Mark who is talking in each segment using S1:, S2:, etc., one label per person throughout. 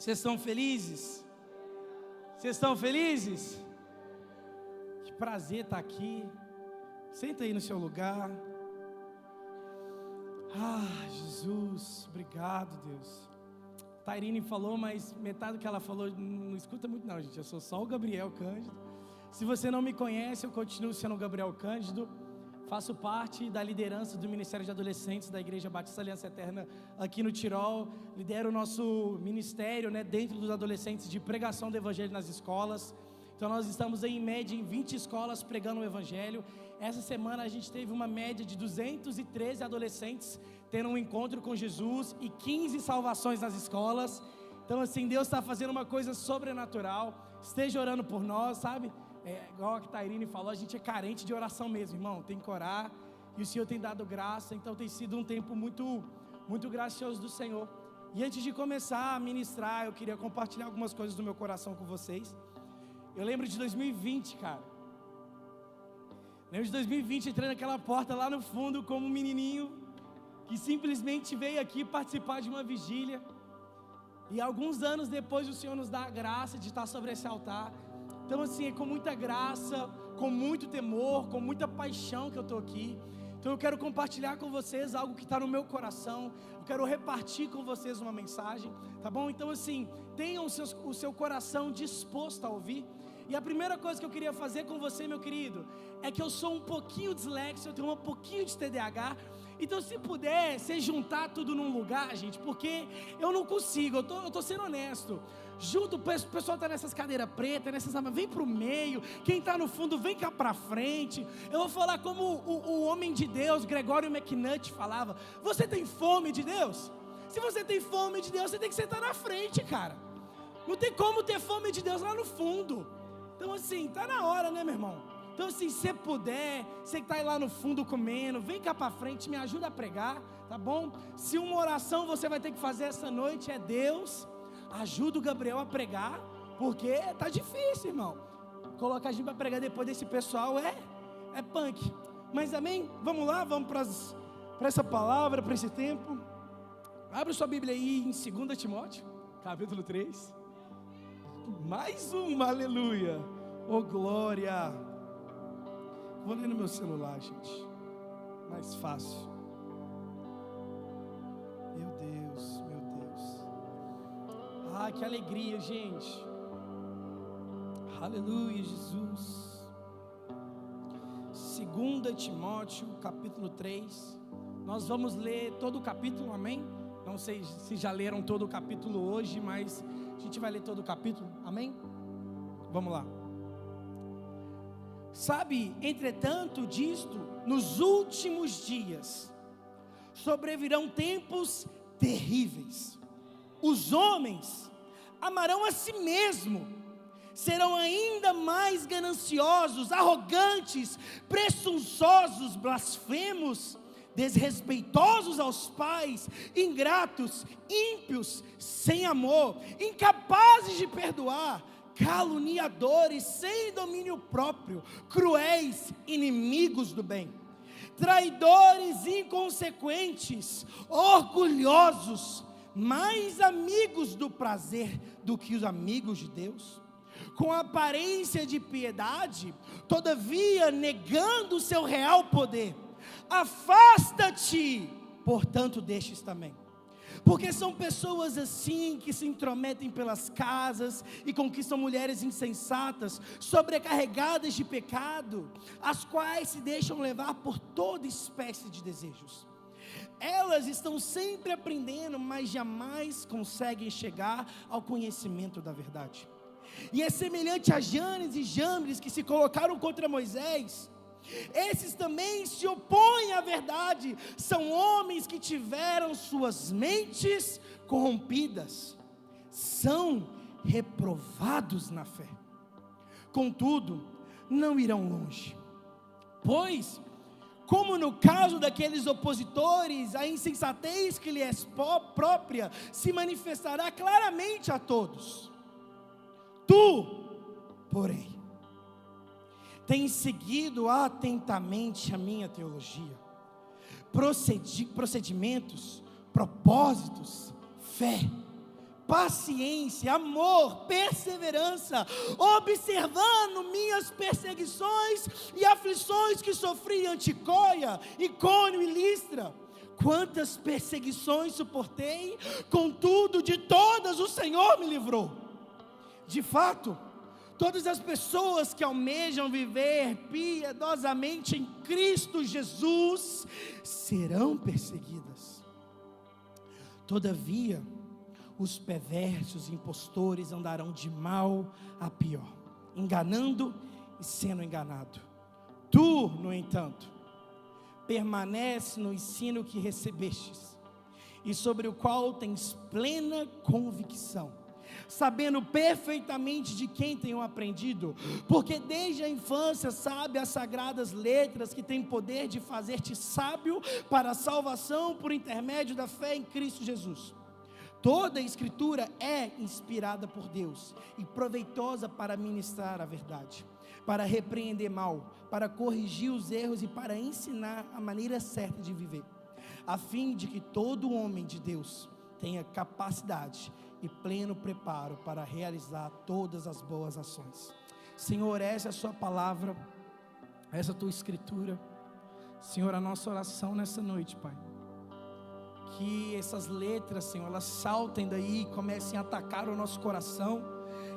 S1: Vocês estão felizes? Vocês estão felizes? Que prazer estar aqui. Senta aí no seu lugar. Jesus, obrigado, Deus. Tairine falou, mas metade do que ela falou não escuta muito não, gente. Eu sou só o Gabriel Cândido. Se você não me conhece, eu continuo sendo o Gabriel Cândido. Faço parte da liderança do Ministério de Adolescentes da Igreja Batista Aliança Eterna aqui no Tirol. Lidero o nosso ministério, dentro dos adolescentes, de pregação do Evangelho nas escolas. Então nós estamos aí, em média em 20 escolas pregando o Evangelho. Essa semana a gente teve uma média de 213 adolescentes tendo um encontro com Jesus e 15 salvações nas escolas. Então assim, Deus está fazendo uma coisa sobrenatural. Esteja orando por nós, sabe? Igual a Tairine falou, a gente é carente de oração mesmo, irmão. Tem que orar, e o Senhor tem dado graça. Então tem sido um tempo muito, muito gracioso do Senhor. E antes de começar a ministrar, eu queria compartilhar algumas coisas do meu coração com vocês. Eu lembro de 2020, cara. Lembro de 2020, entrei naquela porta lá no fundo como um menininho que simplesmente veio aqui participar de uma vigília. E alguns anos depois o Senhor nos dá a graça de estar sobre esse altar. Então assim, é com muita graça, com muito temor, com muita paixão que eu estou aqui. Então eu quero compartilhar com vocês algo que está no meu coração. Eu quero repartir com vocês uma mensagem, tá bom? Então assim, tenham o seu coração disposto a ouvir. E a primeira coisa que eu queria fazer com você, meu querido, é que eu sou um pouquinho dislexo, eu tenho um pouquinho de TDAH. Então se puder, você juntar tudo num lugar, gente, porque eu não consigo, eu tô sendo honesto. Junto, o pessoal está nessas cadeiras pretas, vem para o meio. Quem está no fundo, vem cá para frente. Eu vou falar como o homem de Deus, Gregório McNutt, falava: você tem fome de Deus? Se você tem fome de Deus, você tem que sentar na frente, cara. Não tem como ter fome de Deus lá no fundo. Então assim, tá na hora, né, meu irmão? Então assim, se puder, você que está aí lá no fundo comendo, vem cá para frente, me ajuda a pregar, tá bom? Se uma oração você vai ter que fazer essa noite é: Deus, ajuda o Gabriel a pregar, porque tá difícil, irmão. Colocar a gente para pregar depois desse pessoal é punk. Mas amém? Vamos lá, vamos para essa palavra, para esse tempo. Abre sua Bíblia aí em 2 Timóteo, capítulo 3. Mais uma, aleluia. Oh glória. Vou ler no meu celular, gente, mais fácil. Meu Deus, meu Deus. Que alegria, gente. Aleluia, Jesus. 2 Timóteo, capítulo 3. Nós vamos ler todo o capítulo, amém? Não sei se já leram todo o capítulo hoje, mas a gente vai ler todo o capítulo, amém? Vamos lá. Sabe, entretanto disto, nos últimos dias sobrevirão tempos terríveis. Os homens amarão a si mesmo, serão ainda mais gananciosos, arrogantes, presunçosos, blasfemos, desrespeitosos aos pais, ingratos, ímpios, sem amor, incapazes de perdoar, caluniadores, sem domínio próprio, cruéis, inimigos do bem, traidores, inconsequentes, orgulhosos, mais amigos do prazer do que os amigos de Deus, com aparência de piedade, todavia negando o seu real poder. Afasta-te, portanto, destes também. Porque são pessoas assim que se intrometem pelas casas e conquistam mulheres insensatas, sobrecarregadas de pecado, as quais se deixam levar por toda espécie de desejos. Elas estão sempre aprendendo, mas jamais conseguem chegar ao conhecimento da verdade. E é semelhante a Janes e Jambres que se colocaram contra Moisés. Esses também se opõem à verdade, são homens que tiveram suas mentes corrompidas, são reprovados na fé, contudo, não irão longe, pois, como no caso daqueles opositores, a insensatez que lhe é própria se manifestará claramente a todos. Tu, porém, tem seguido atentamente a minha teologia, procedimentos, propósitos, fé, paciência, amor, perseverança, observando minhas perseguições e aflições que sofri em Anticoia, Icônio e Listra. Quantas perseguições suportei, contudo de todas o Senhor me livrou. De fato, todas as pessoas que almejam viver piedosamente em Cristo Jesus serão perseguidas. Todavia, os perversos e impostores andarão de mal a pior, enganando e sendo enganado. Tu, no entanto, permanece no ensino que recebestes, e sobre o qual tens plena convicção, sabendo perfeitamente de quem tenho aprendido, porque desde a infância sabe as sagradas letras que têm poder de fazer-te sábio para a salvação por intermédio da fé em Cristo Jesus. Toda a Escritura é inspirada por Deus e proveitosa para ministrar a verdade, para repreender mal, para corrigir os erros e para ensinar a maneira certa de viver, a fim de que todo homem de Deus tenha capacidade e pleno preparo para realizar todas as boas ações. Senhor, essa é a sua palavra, essa é a tua Escritura. Senhor, a nossa oração nessa noite, Pai, que essas letras, Senhor, elas saltem daí e comecem a atacar o nosso coração,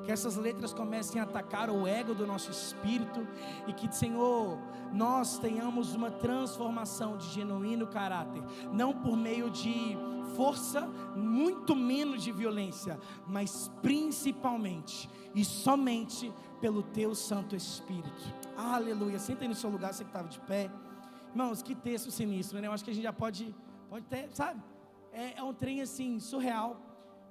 S1: que essas letras comecem a atacar o ego do nosso espírito, e que, Senhor, nós tenhamos uma transformação de genuíno caráter, não por meio de força, muito menos de violência, mas principalmente e somente pelo Teu Santo Espírito. Aleluia. Senta aí no seu lugar, você que estava de pé. Irmãos, que texto sinistro, né? Eu acho que a gente já pode ter, sabe? É um trem assim, surreal.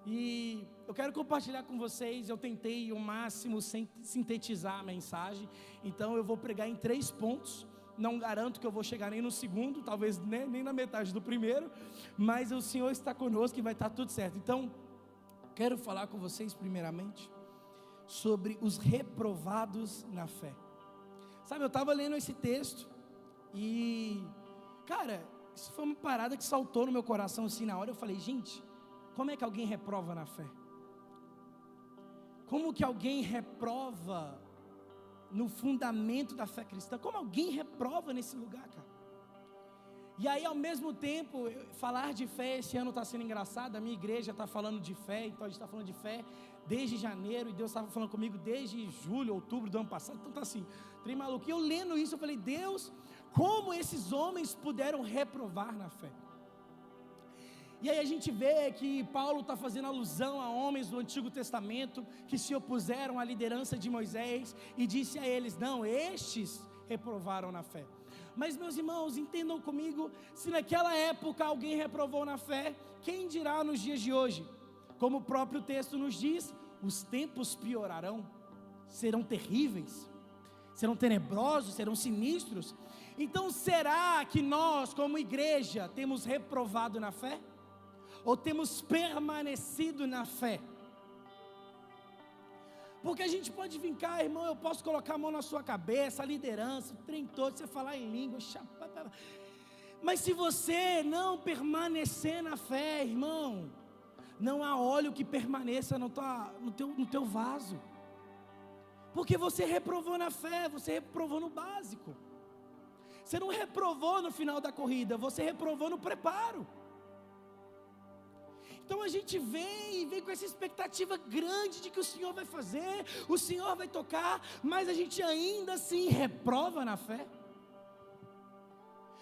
S1: E eu quero compartilhar com vocês. Eu tentei ao máximo sintetizar a mensagem, então eu vou pregar em 3 pontos. Não garanto que eu vou chegar nem no segundo, talvez nem na metade do primeiro, mas o Senhor está conosco e vai estar tudo certo. Então, quero falar com vocês primeiramente sobre os reprovados na fé. Sabe, eu estava lendo esse texto e, cara, isso foi uma parada que saltou no meu coração assim na hora. Eu falei, gente, como é que alguém reprova na fé? Como que alguém reprova no fundamento da fé cristã? Como alguém reprova nesse lugar, cara? E aí, ao mesmo tempo, falar de fé esse ano está sendo engraçado. A minha igreja está falando de fé, então a gente está falando de fé desde janeiro, e Deus estava falando comigo desde julho, outubro do ano passado. Então está assim, trem maluco. E eu lendo isso, eu falei, Deus, como esses homens puderam reprovar na fé? E aí a gente vê que Paulo está fazendo alusão a homens do Antigo Testamento que se opuseram à liderança de Moisés, e disse a eles, não, estes reprovaram na fé. Mas, meus irmãos, entendam comigo, se naquela época alguém reprovou na fé, quem dirá nos dias de hoje? Como o próprio texto nos diz, os tempos piorarão, serão terríveis, serão tenebrosos, serão sinistros. Então, será que nós, como igreja, temos reprovado na fé? Ou temos permanecido na fé? Porque a gente pode vir cá, irmão, eu posso colocar a mão na sua cabeça, a liderança, o trem todo, você falar em língua, mas se você não permanecer na fé, irmão, não há óleo que permaneça no teu vaso, porque você reprovou na fé, você reprovou no básico, você não reprovou no final da corrida, você reprovou no preparo. Então a gente vem com essa expectativa grande de que o Senhor vai fazer, o Senhor vai tocar, mas a gente ainda assim reprova na fé.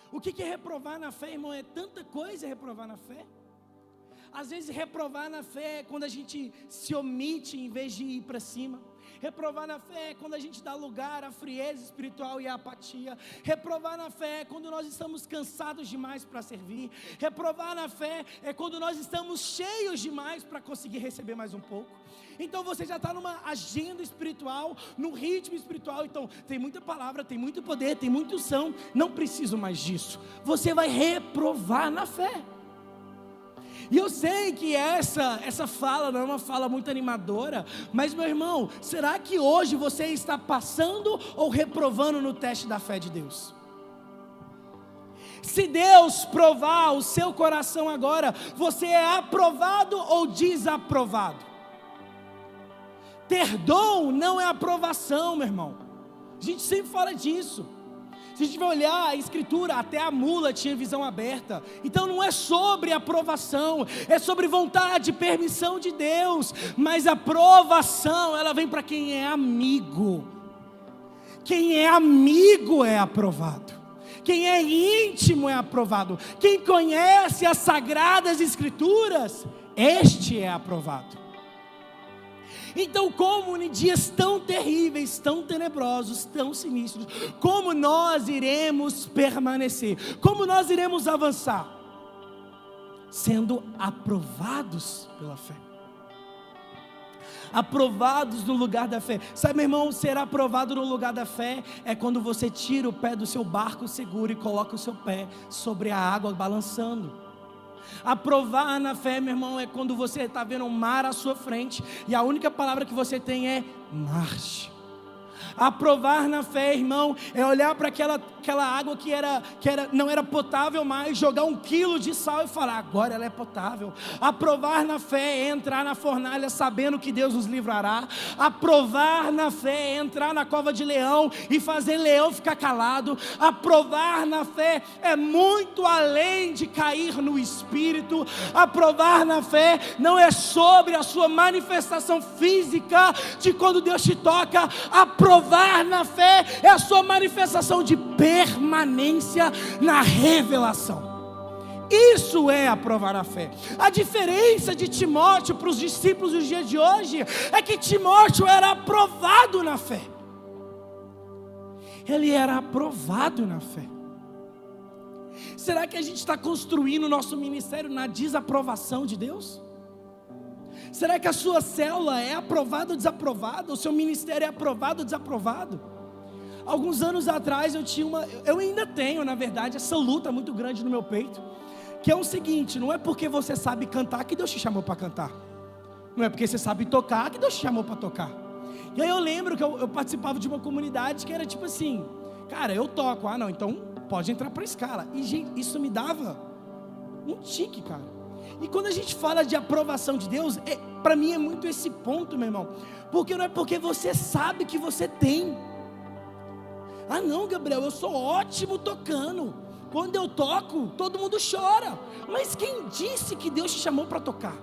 S1: O que é reprovar na fé, irmão? É tanta coisa reprovar na fé. Às vezes reprovar na fé é quando a gente se omite em vez de ir para cima. Reprovar na fé é quando a gente dá lugar à frieza espiritual e à apatia. Reprovar na fé é quando nós estamos cansados demais para servir. Reprovar na fé é quando nós estamos cheios demais para conseguir receber mais um pouco. Então você já está numa agenda espiritual, num ritmo espiritual. Então tem muita palavra, tem muito poder, tem muita unção. Não preciso mais disso. Você vai reprovar na fé. E eu sei que essa fala não é uma fala muito animadora, mas, meu irmão, será que hoje você está passando ou reprovando no teste da fé de Deus? Se Deus provar o seu coração agora, você é aprovado ou desaprovado? Ter dom não é aprovação, meu irmão. A gente sempre fala disso. Se a gente vai olhar a escritura, até a mula tinha visão aberta. Então não é sobre aprovação, é sobre vontade, permissão de Deus. Mas a aprovação, ela vem para quem é amigo. Quem é amigo é aprovado. Quem é íntimo é aprovado. Quem conhece as sagradas escrituras, este é aprovado. Então, como em dias tão terríveis, tão tenebrosos, tão sinistros, como nós iremos permanecer? Como nós iremos avançar? Sendo aprovados pela fé. Aprovados no lugar da fé. Sabe, meu irmão, ser aprovado no lugar da fé é quando você tira o pé do seu barco seguro e coloca o seu pé sobre a água balançando. Aprovar na fé, meu irmão, é quando você está vendo um mar à sua frente e a única palavra que você tem é marche. Aprovar na fé, irmão, é olhar para aquela água que não era potável mais, jogar 1 quilo de sal e falar, agora ela é potável. Aprovar na fé é entrar na fornalha sabendo que Deus nos livrará. Aprovar na fé é entrar na cova de leão e fazer leão ficar calado. Aprovar na fé é muito além de cair no espírito. Aprovar na fé não é sobre a sua manifestação física de quando Deus te toca. Aprovar na fé é a sua manifestação de permanência na revelação. Isso é aprovar a fé. A diferença de Timóteo para os discípulos dos dias de hoje é que Timóteo era aprovado na fé. Ele era aprovado na fé. Será que a gente está construindo o nosso ministério na desaprovação de Deus? Será que a sua célula é aprovada ou desaprovada? O seu ministério é aprovado ou desaprovado? Alguns anos atrás eu ainda tenho, na verdade, essa luta muito grande no meu peito, que é o seguinte: não é porque você sabe cantar que Deus te chamou para cantar, não é porque você sabe tocar que Deus te chamou para tocar. E aí eu lembro que eu participava de uma comunidade que era tipo assim, cara, eu toco, não, então pode entrar para a escala. E gente, isso me dava um tique, cara. E quando a gente fala de aprovação de Deus, para mim é muito esse ponto, meu irmão, porque não é porque você sabe que você tem. Não, Gabriel, eu sou ótimo tocando, quando eu toco, todo mundo chora. Mas quem disse que Deus te chamou para tocar?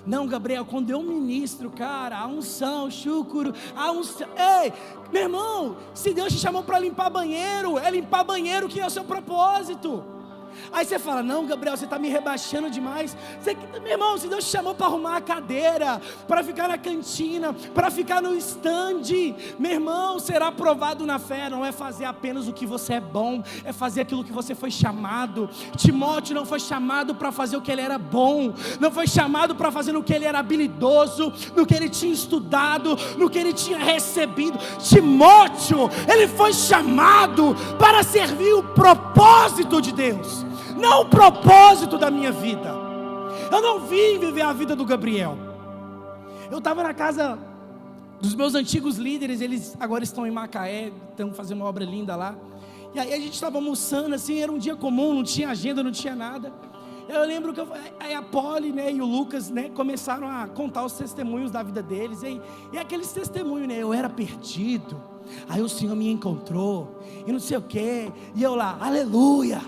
S1: Não, Gabriel, quando eu ministro, cara, a unção, chucuro, a unção. Ei, meu irmão, se Deus te chamou para limpar banheiro, é limpar banheiro que é o seu propósito. Aí você fala, não, Gabriel, você está me rebaixando demais. Meu irmão, se Deus te chamou para arrumar a cadeira, para ficar na cantina, para ficar no stand, meu irmão, será aprovado na fé. Não é fazer apenas o que você é bom, é fazer aquilo que você foi chamado. Timóteo não foi chamado para fazer o que ele era bom, não foi chamado para fazer no que ele era habilidoso, no que ele tinha estudado, no que ele tinha recebido. Timóteo, ele foi chamado para servir o propósito de Deus, não o propósito da minha vida. Eu não vim viver a vida do Gabriel. Eu estava na casa dos meus antigos líderes, eles agora estão em Macaé, estão fazendo uma obra linda lá. E aí a gente estava almoçando assim, era um dia comum, não tinha agenda, não tinha nada. Eu lembro que a Polly, e o Lucas, começaram a contar os testemunhos da vida deles. E aqueles testemunhos, eu era perdido, aí o Senhor me encontrou, e não sei o que, e eu lá, aleluia.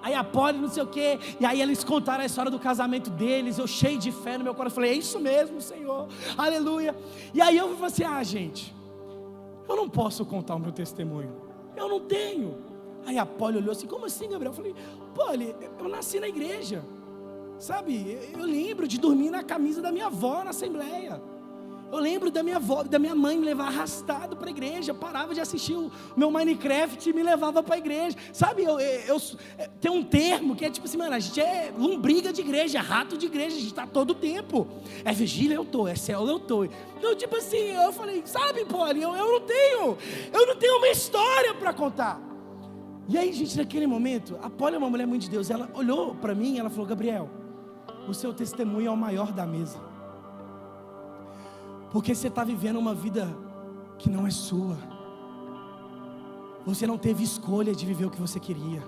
S1: Aí a Polly não sei o que, e aí eles contaram a história do casamento deles, eu cheio de fé no meu coração, falei, é isso mesmo, Senhor, aleluia. E aí eu falei assim, gente, eu não posso contar o meu testemunho, eu não tenho. Aí a Polly olhou assim, como assim, Gabriel? Eu falei, Polly, eu nasci na igreja, sabe, eu lembro de dormir na camisa da minha avó na assembleia. Eu lembro da minha mãe me levar arrastado para a igreja. Parava de assistir o meu Minecraft e me levava para a igreja. Sabe, tem um termo que é tipo assim, mano, a gente é lombriga de igreja, rato de igreja, a gente está todo o tempo. É vigília, eu estou, é célula, eu estou. Então, tipo assim, eu falei, sabe, Polly, eu não tenho uma história para contar. E aí, gente, naquele momento, a Polly é uma mulher muito de Deus. Ela olhou para mim e ela falou, Gabriel, o seu testemunho é o maior da mesa. Porque você está vivendo uma vida que não é sua. Você não teve escolha de viver o que você queria.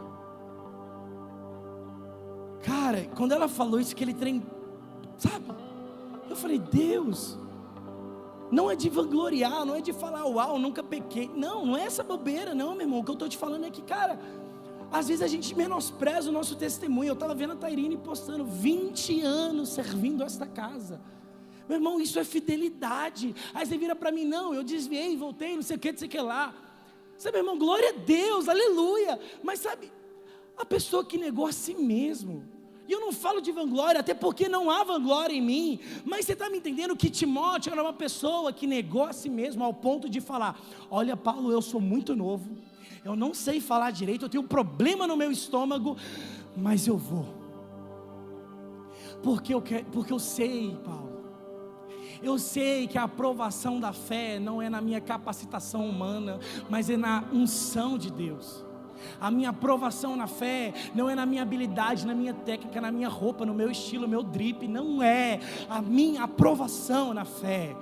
S1: cara, quando ela falou isso, aquele trem, sabe? Eu falei, Deus, não é de vangloriar, não é de falar, uau, nunca pequei. Não é essa bobeira, não, meu irmão. O que eu estou te falando é que, cara, às vezes a gente menospreza o nosso testemunho. Eu estava vendo a Tairine postando 20 anos servindo esta casa. Meu irmão, isso é fidelidade. Aí você vira para mim, não, eu desviei, voltei, não sei o que lá. Sabe, meu irmão, glória a Deus, aleluia. Mas sabe, a pessoa que negou a si mesmo. E eu não falo de vanglória, até porque não há vanglória em mim. Mas você está me entendendo que Timóteo era uma pessoa que negou a si mesmo ao ponto de falar, olha Paulo, eu sou muito novo, eu não sei falar direito, eu tenho um problema no meu estômago, mas eu vou. Porque eu sei, Paulo, eu sei que a aprovação da fé não é na minha capacitação humana, mas é na unção de Deus. A minha aprovação na fé não é na minha habilidade, na minha técnica, na minha roupa, no meu estilo, no meu drip. Não é. A minha aprovação na fé,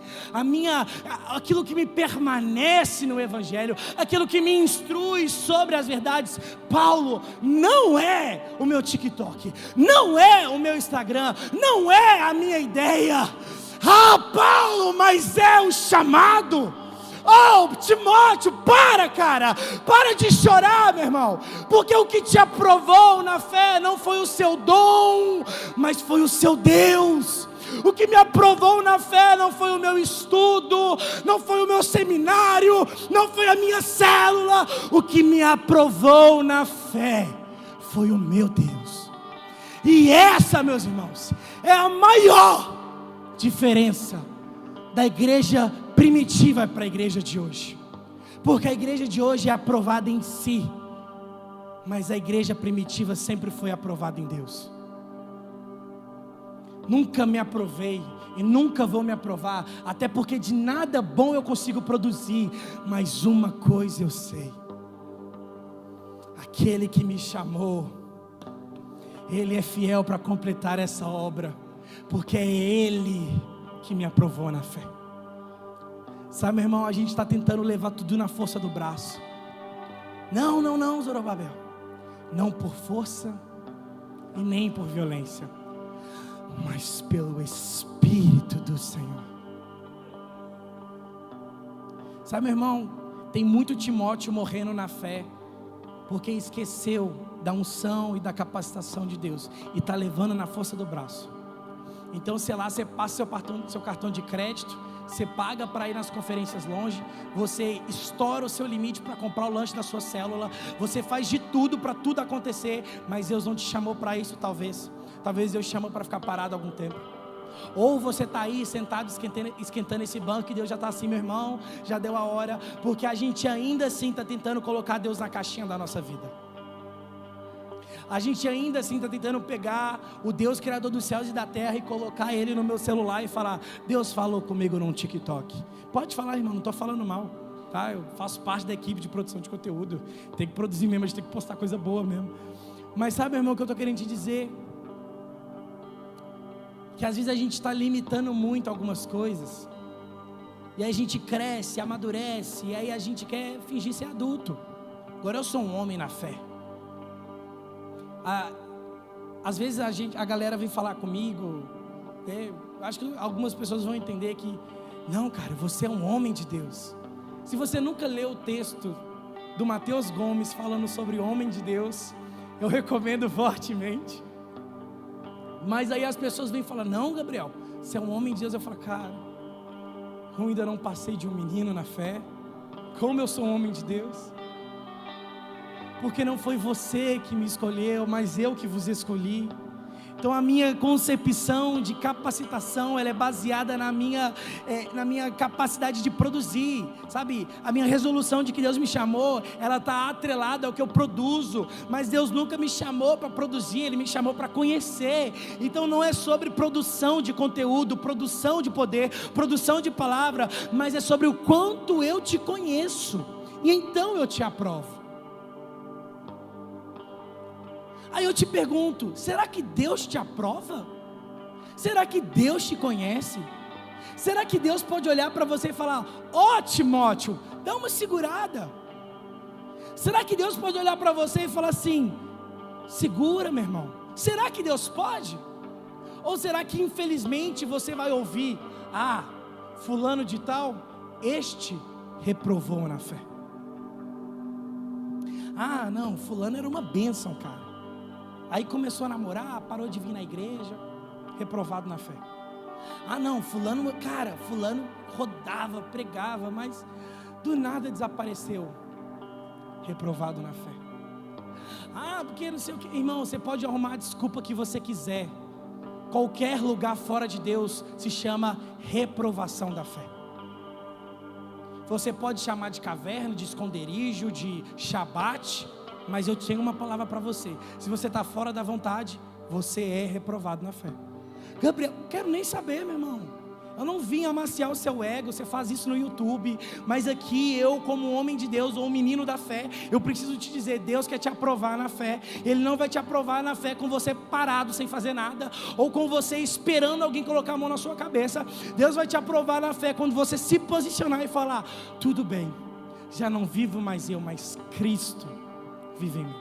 S1: aquilo que me permanece no Evangelho, aquilo que me instrui sobre as verdades. Paulo, não é o meu TikTok, não é o meu Instagram, não é a minha ideia. Paulo, mas é o chamado. Timóteo, cara, para de chorar, meu irmão, porque o que te aprovou na fé não foi o seu dom, mas foi o seu Deus. O que me aprovou na fé não foi o meu estudo, não foi o meu seminário, não foi a minha célula. O que me aprovou na fé foi o meu Deus. E essa, meus irmãos, é a maior diferença da igreja primitiva para a igreja de hoje. Porque a igreja de hoje é aprovada em si, mas a igreja primitiva sempre foi aprovada em Deus. Nunca me aprovei e nunca vou me aprovar, até porque de nada bom eu consigo produzir, mas uma coisa eu sei: aquele que me chamou, Ele é fiel para completar essa obra, porque é Ele que me aprovou na fé. Sabe, meu irmão, a gente está tentando levar tudo na força do braço. Não, Zorobabel. Não por força e nem por violência, mas pelo Espírito do Senhor. Sabe, meu irmão, tem muito Timóteo morrendo na fé, porque esqueceu da unção e da capacitação de Deus, e está levando na força do braço. Então, sei lá, você passa seu cartão de crédito, você paga para ir nas conferências longe, você estoura o seu limite para comprar o lanche da sua célula, você faz de tudo para tudo acontecer, mas Deus não te chamou para isso. Talvez Deus te chamou para ficar parado algum tempo. Ou você está aí sentado esquentando esse banco e Deus já está assim, meu irmão, já deu a hora, porque a gente ainda assim está tentando colocar Deus na caixinha da nossa vida. A gente ainda assim está tentando pegar o Deus criador dos céus e da terra e colocar Ele no meu celular e falar, Deus falou comigo num TikTok. Pode falar, irmão, não estou falando mal, tá? Eu faço parte da equipe de produção de conteúdo, tem que produzir mesmo, a gente tem que postar coisa boa mesmo. Mas sabe, meu irmão, o que eu estou querendo te dizer? Que às vezes a gente está limitando muito algumas coisas, e aí a gente cresce, amadurece, e aí a gente quer fingir ser adulto. Agora eu sou um homem na fé. Às vezes a galera vem falar comigo, acho que algumas pessoas vão entender que, não, cara, você é um homem de Deus. Se você nunca leu o texto do Mateus Gomes falando sobre homem de Deus, eu recomendo fortemente. Mas aí as pessoas vêm falar, não, Gabriel, você é um homem de Deus. Eu falo, cara, eu ainda não passei de um menino na fé, como eu sou um homem de Deus? Porque não foi você que me escolheu, mas eu que vos escolhi. Então a minha concepção de capacitação, ela é baseada na minha capacidade de produzir, sabe? A minha resolução de que Deus me chamou, ela está atrelada ao que eu produzo. Mas Deus nunca me chamou para produzir, Ele me chamou para conhecer. Então não é sobre produção de conteúdo, produção de poder, produção de palavra, mas é sobre o quanto eu te conheço, e então eu te aprovo. Aí eu te pergunto, será que Deus te aprova? Será que Deus te conhece? Será que Deus pode olhar para você e falar, ó Timóteo, dá uma segurada? Será que Deus pode olhar para você e falar assim, segura, meu irmão, Será que Deus pode? Ou será que infelizmente você vai ouvir: fulano de tal, este reprovou na fé. Não, fulano era uma bênção, cara. Aí começou a namorar, parou de vir na igreja, reprovado na fé. Não, fulano rodava, pregava, mas do nada desapareceu, reprovado na fé. Porque não sei o que. Irmão, você pode arrumar a desculpa que você quiser. Qualquer lugar fora de Deus se chama reprovação da fé. Você pode chamar de caverna, de esconderijo, de shabat, mas eu tenho uma palavra para você: se você está fora da vontade, você é reprovado na fé. Gabriel, não quero nem saber, meu irmão. Eu não vim amaciar o seu ego, você faz isso no YouTube, mas aqui eu, como homem de Deus, ou um menino da fé, eu preciso te dizer: Deus quer te aprovar na fé. Ele não vai te aprovar na fé com você parado, sem fazer nada, ou com você esperando alguém colocar a mão na sua cabeça. Deus vai te aprovar na fé quando você se posicionar e falar: tudo bem, já não vivo mais eu, mas Cristo vive em mim.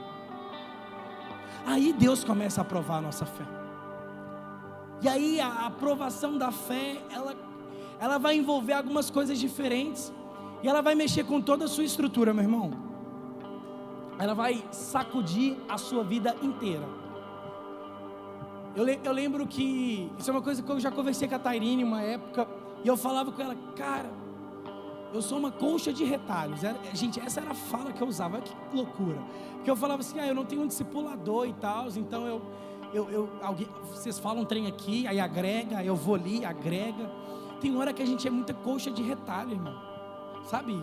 S1: Aí Deus começa a aprovar a nossa fé. E aí a aprovação da fé, ela vai envolver algumas coisas diferentes. E ela vai mexer com toda a sua estrutura, meu irmão. Ela vai sacudir a sua vida inteira. Eu lembro que isso é uma coisa que eu já conversei com a Tairine uma época. E eu falava com ela: cara, eu sou uma colcha de retalhos. Gente, essa era a fala que eu usava. Olha que loucura. Porque eu falava assim: eu não tenho um discipulador e tal, então vocês falam um trem aqui, aí agrega, eu vou ali, agrega. Tem hora que a gente é muita colcha de retalho, irmão. Sabe?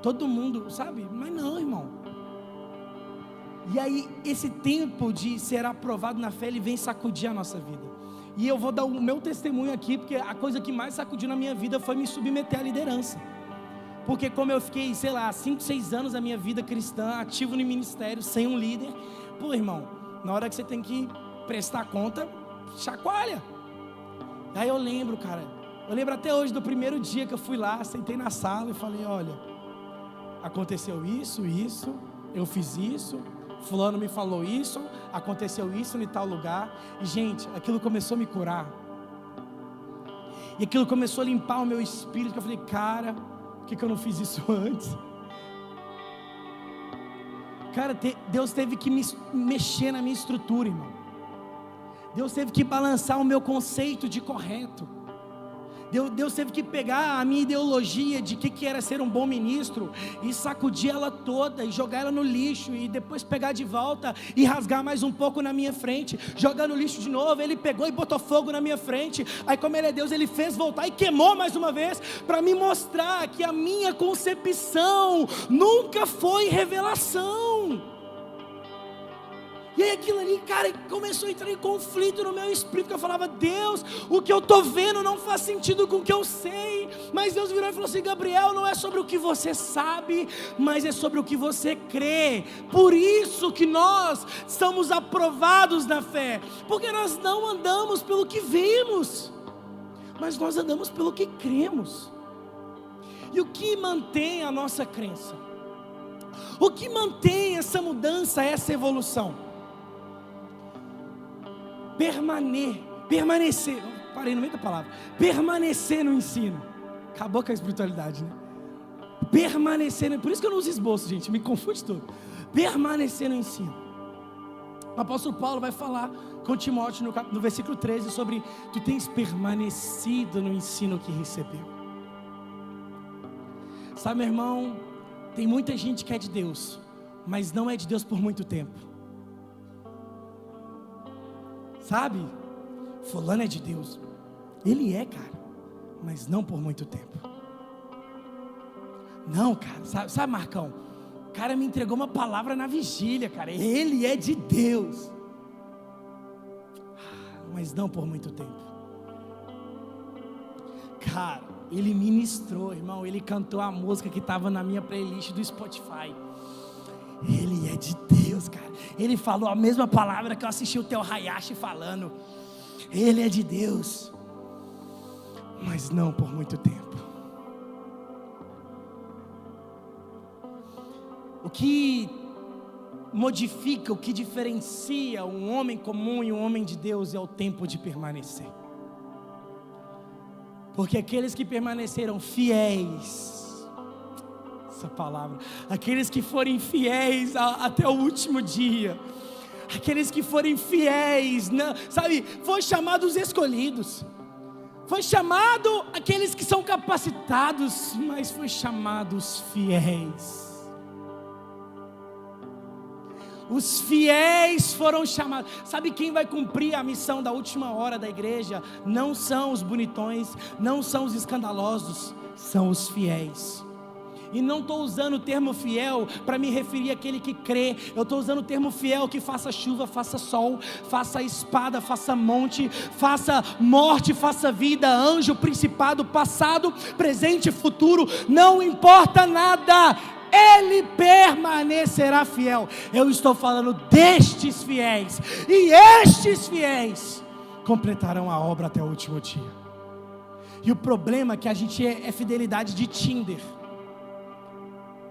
S1: Todo mundo, sabe? Mas não, irmão. E aí, esse tempo de ser aprovado na fé, ele vem sacudir a nossa vida. E eu vou dar o meu testemunho aqui, porque a coisa que mais sacudiu na minha vida foi me submeter à liderança. Porque como eu fiquei, 5, 6 anos da minha vida cristã, ativo no ministério, sem um líder. Irmão, na hora que você tem que prestar conta, chacoalha. Aí eu lembro, cara, até hoje do primeiro dia que eu fui lá, sentei na sala e falei: olha, aconteceu isso, eu fiz isso, fulano me falou isso, aconteceu isso em tal lugar. E gente, aquilo começou a me curar. E aquilo começou a limpar o meu espírito, que eu falei: cara, por que eu não fiz isso antes? Cara, Deus teve que me mexer na minha estrutura, irmão. Deus teve que balançar o meu conceito de correto. Deus teve que pegar a minha ideologia de que era ser um bom ministro e sacudir ela toda e jogar ela no lixo, e depois pegar de volta e rasgar mais um pouco na minha frente, jogar no lixo de novo. Ele pegou e botou fogo na minha frente. Aí, como Ele é Deus, Ele fez voltar e queimou mais uma vez, para me mostrar que a minha concepção nunca foi revelação. E aí aquilo ali, cara, começou a entrar em conflito no meu espírito, que eu falava: Deus, o que eu estou vendo não faz sentido com o que eu sei. Mas Deus virou e falou assim: Gabriel, não é sobre o que você sabe, mas é sobre o que você crê. Por isso que nós somos aprovados na fé, porque nós não andamos pelo que vemos, mas nós andamos pelo que cremos. E o que mantém a nossa crença? O que mantém essa mudança, essa evolução? Permanecer, parei no meio da palavra, permanecer no ensino. Acabou com a espiritualidade, né? Permanecer, por isso que eu não uso esboço, gente, me confunde tudo. Permanecer no ensino. O apóstolo Paulo vai falar com Timóteo no versículo 13 sobre: tu tens permanecido no ensino que recebeu. Sabe, meu irmão, tem muita gente que é de Deus, mas não é de Deus por muito tempo. Sabe? Fulano é de Deus. Ele é, cara, mas não por muito tempo. Não, cara, sabe, Marcão? O cara me entregou uma palavra na vigília, cara. Ele é de Deus, mas não por muito tempo. Cara, ele ministrou, irmão. Ele cantou a música que estava na minha playlist do Spotify. Ele é de Deus, cara. Ele falou a mesma palavra que eu assisti o Theo Hayashi falando. Ele é de Deus, mas não por muito tempo. O que modifica, o que diferencia um homem comum e um homem de Deus é o tempo de permanecer. Porque aqueles que permaneceram fiéis, essa palavra, aqueles que forem fiéis até o último dia, aqueles que forem fiéis, sabe, foi chamado os escolhidos, foi chamado aqueles que são capacitados, mas foi chamado os fiéis. Os fiéis foram chamados. Sabe quem vai cumprir a missão da última hora da igreja? Não são os bonitões, não são os escandalosos, são os fiéis. E não estou usando o termo fiel para me referir àquele que crê. Eu estou usando o termo fiel que faça chuva, faça sol, faça espada, faça monte, faça morte, faça vida, anjo, principado, passado, presente, futuro. Não importa nada, Ele permanecerá fiel. Eu estou falando destes fiéis. E estes fiéis completarão a obra até o último dia. E o problema é que a gente é fidelidade de Tinder.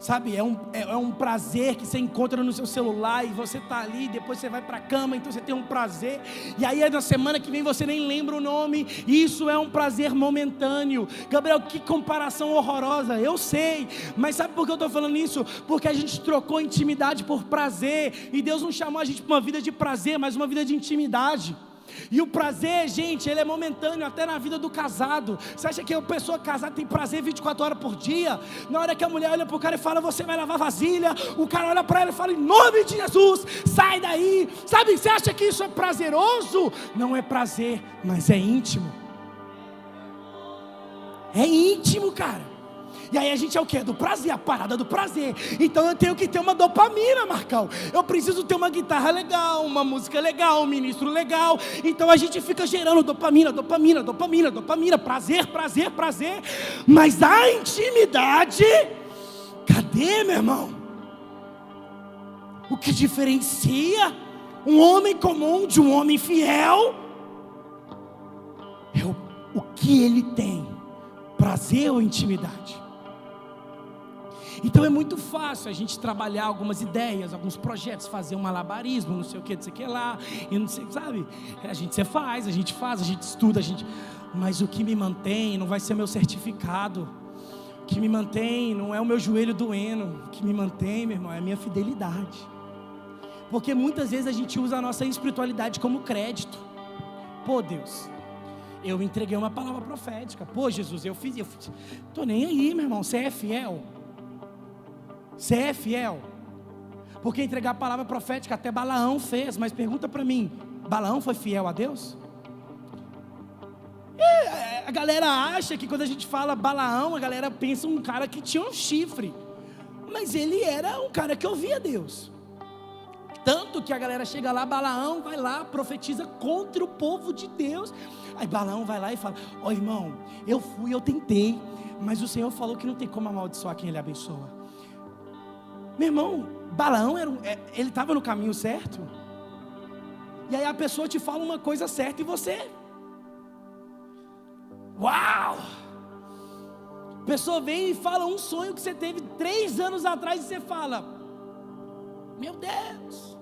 S1: Sabe, é um prazer que você encontra no seu celular e você está ali, depois você vai para a cama, então você tem um prazer, e aí na semana que vem você nem lembra o nome. Isso é um prazer momentâneo. Gabriel, que comparação horrorosa, eu sei, mas sabe por que eu estou falando isso? Porque a gente trocou intimidade por prazer, e Deus não chamou a gente para uma vida de prazer, mas uma vida de intimidade. E o prazer, gente, ele é momentâneo até na vida do casado. Você acha que a pessoa casada tem prazer 24 horas por dia? Na hora que a mulher olha para o cara e fala, você vai lavar vasilha, o cara olha para ela e fala, em nome de Jesus, sai daí. Sabe, você acha que isso é prazeroso? Não é prazer, mas é íntimo. É íntimo, cara. E aí a gente é o quê? Do prazer, a parada do prazer. Então eu tenho que ter uma dopamina, Marcão. Eu preciso ter uma guitarra legal, uma música legal, um ministro legal. Então a gente fica gerando dopamina, dopamina, dopamina, dopamina, prazer, prazer, prazer. Mas a intimidade, cadê, meu irmão? O que diferencia um homem comum de um homem fiel é o que ele tem, prazer ou intimidade. Então é muito fácil a gente trabalhar algumas ideias, alguns projetos, fazer um malabarismo, não sei o que, não sei o que lá, e não sei, sabe? A gente faz, a gente estuda, mas o que me mantém não vai ser meu certificado, o que me mantém não é o meu joelho doendo, o que me mantém, meu irmão, é a minha fidelidade. Porque muitas vezes a gente usa a nossa espiritualidade como crédito. Pô, Deus, eu entreguei uma palavra profética. Pô, Jesus, eu fiz. Tô nem aí, meu irmão, você é fiel. Você é fiel. Porque entregar a palavra profética até Balaão fez. Mas pergunta para mim, Balaão foi fiel a Deus? A galera acha que quando a gente fala Balaão, a galera pensa um cara que tinha um chifre. Mas ele era um cara que ouvia Deus. Tanto que a galera chega lá, Balaão vai lá, profetiza contra o povo de Deus. Aí Balaão vai lá e fala, ó irmão, eu tentei, mas o Senhor falou que não tem como amaldiçoar quem Ele abençoa. Meu irmão, Balaão ele estava no caminho certo. E aí a pessoa te fala uma coisa certa e você, uau! A pessoa vem e fala um sonho que você teve 3 anos atrás e você fala, meu Deus!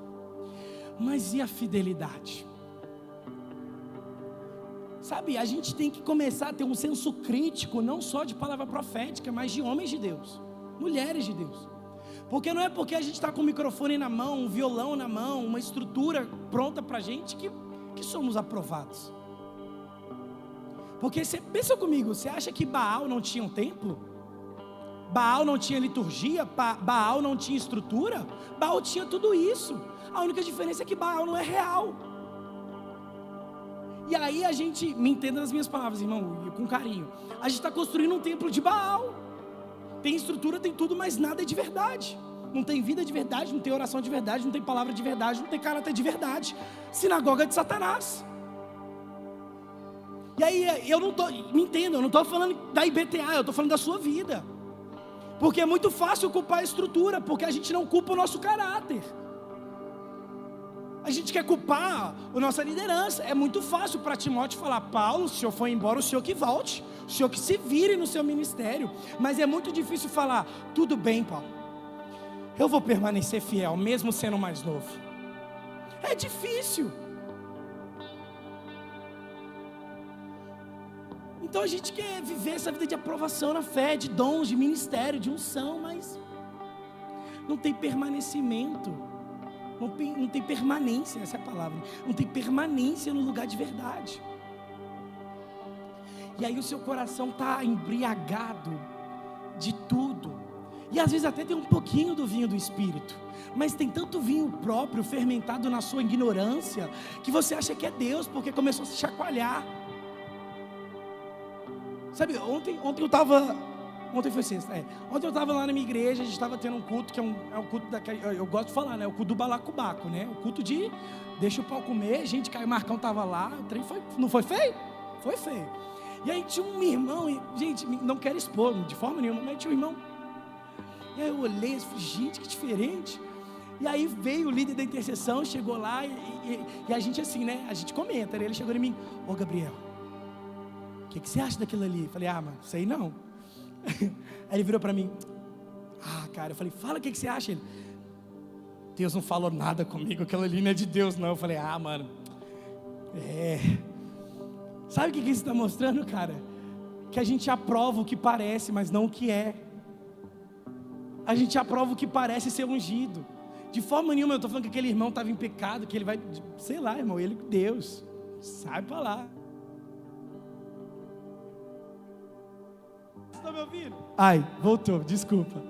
S1: Mas e a fidelidade? Sabe, a gente tem que começar a ter um senso crítico, não só de palavra profética, mas de homens de Deus, mulheres de Deus. Porque não é porque a gente está com o microfone na mão, um violão na mão, uma estrutura pronta para a gente que somos aprovados. Porque você pensa comigo, você acha que Baal não tinha um templo? Baal não tinha liturgia? Baal não tinha estrutura? Baal tinha tudo isso. A única diferença é que Baal não é real. E aí a gente, me entenda nas minhas palavras, irmão, com carinho. A gente está construindo um templo de Baal. Tem estrutura, tem tudo, mas nada é de verdade. Não tem vida de verdade, não tem oração de verdade, não tem palavra de verdade, não tem caráter de verdade. Sinagoga de Satanás. E aí, me entenda, eu não estou falando da IBTA, eu estou falando da sua vida. Porque é muito fácil culpar a estrutura, porque a gente não culpa o nosso caráter. A gente quer culpar a nossa liderança. É muito fácil para Timóteo falar, Paulo, se o senhor for embora, o senhor que volte, o senhor que se vire no seu ministério. Mas é muito difícil falar, tudo bem, Paulo, eu vou permanecer fiel, mesmo sendo mais novo. É difícil. Então a gente quer viver essa vida de aprovação na fé, de dons, de ministério, de unção, mas não tem permanecimento, não tem permanência, essa é a palavra, não tem permanência no lugar de verdade. E aí o seu coração está embriagado de tudo, e às vezes até tem um pouquinho do vinho do Espírito, mas tem tanto vinho próprio fermentado na sua ignorância, que você acha que é Deus, porque começou a se chacoalhar. Sabe, ontem eu estava, ontem foi sexta, ontem eu estava lá na minha igreja, a gente estava tendo um culto, que é um culto daquele, eu gosto de falar, né, o culto do balacobaco, né, o culto de, deixa o pau comer, gente, Caio Marcão estava lá, o trem foi, não foi feio? Foi feio. E aí tinha um irmão, gente, não quero expor de forma nenhuma, mas tinha um irmão, e aí eu olhei e falei, gente, que diferente. E aí veio o líder da intercessão, chegou lá, e a gente assim, né, a gente comenta, né, ele chegou em mim, ô Gabriel, o que você acha daquilo ali? Eu falei, mano, sei não. Aí ele virou pra mim, cara, eu falei, fala o que você acha. Ele, Deus não falou nada comigo, aquilo ali não é de Deus não. Eu falei, mano, sabe o que isso está mostrando, cara? Que a gente aprova o que parece, mas não o que é. A gente aprova o que parece ser ungido. De forma nenhuma eu estou falando que aquele irmão estava em pecado, que ele vai, sei lá, irmão, ele com Deus, sai pra lá. Você está me ouvindo? Voltou, desculpa.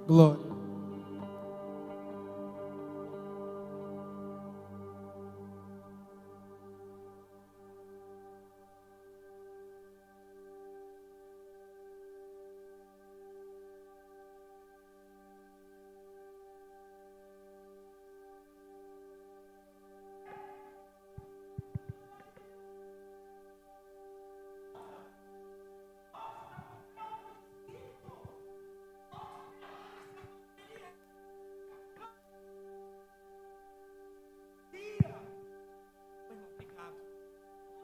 S1: Glória.